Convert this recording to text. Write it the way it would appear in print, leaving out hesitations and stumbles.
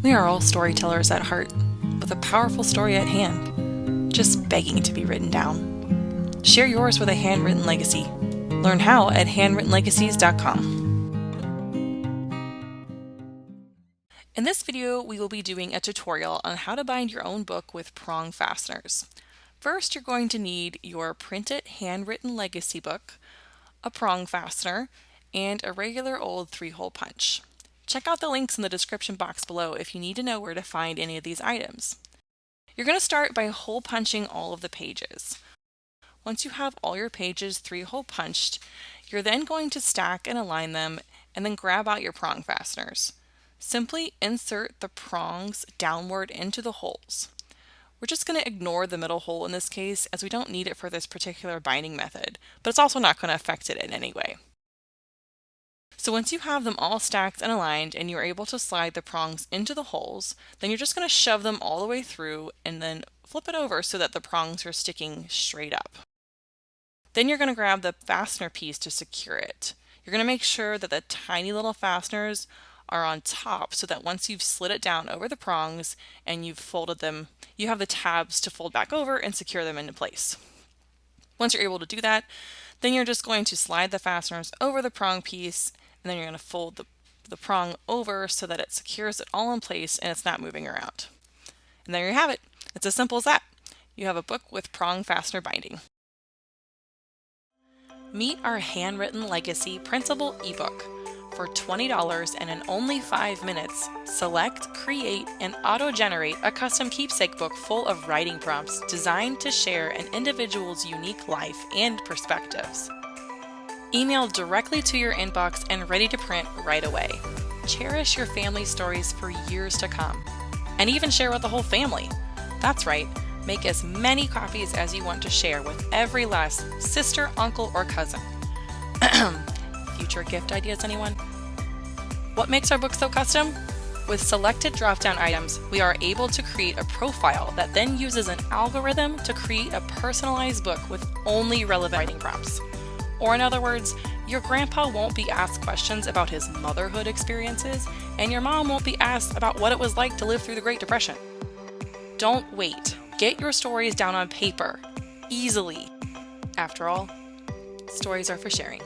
We are all storytellers at heart, with a powerful story at hand, just begging to be written down. Share yours with a handwritten legacy. Learn how at handwrittenlegacies.com. In this video, we will be doing a tutorial on how to bind your own book with Prong fasteners. First, you're going to need your printed handwritten legacy book, a Prong fastener, and a regular old 3-hole punch. Check out the links in the description box below if you need to know where to find any of these items. You're going to start by hole punching all of the pages. Once you have all your pages 3-hole punched, you're then going to stack and align them and then grab out your prong fasteners. Simply insert the prongs downward into the holes. We're just going to ignore the middle hole in this case as we don't need it for this particular binding method, but it's also not going to affect it in any way. So once you have them all stacked and aligned and you're able to slide the prongs into the holes, then you're just going to shove them all the way through and then flip it over so that the prongs are sticking straight up. Then you're going to grab the fastener piece to secure it. You're going to make sure that the tiny little fasteners are on top so that once you've slid it down over the prongs and you've folded them, you have the tabs to fold back over and secure them into place. Once you're able to do that, then you're just going to slide the fasteners over the prong piece, and then you're going to fold the prong over so that it secures it all in place and it's not moving around. And there you have it. It's as simple as that. You have a book with prong fastener binding. Meet our handwritten legacy printable ebook. For $20 and in only 5 minutes, select, create, and auto-generate a custom keepsake book full of writing prompts designed to share an individual's unique life and perspectives. Email directly to your inbox and ready to print right away. Cherish your family stories for years to come. And even share with the whole family. That's right, make as many copies as you want to share with every last sister, uncle, or cousin. Future gift ideas, anyone? What makes our book so custom? With selected drop-down items, we are able to create a profile that then uses an algorithm to create a personalized book with only relevant writing prompts. Or in other words, your grandpa won't be asked questions about his motherhood experiences, and your mom won't be asked about what it was like to live through the Great Depression. Don't wait. Get your stories down on paper, easily. After all, stories are for sharing.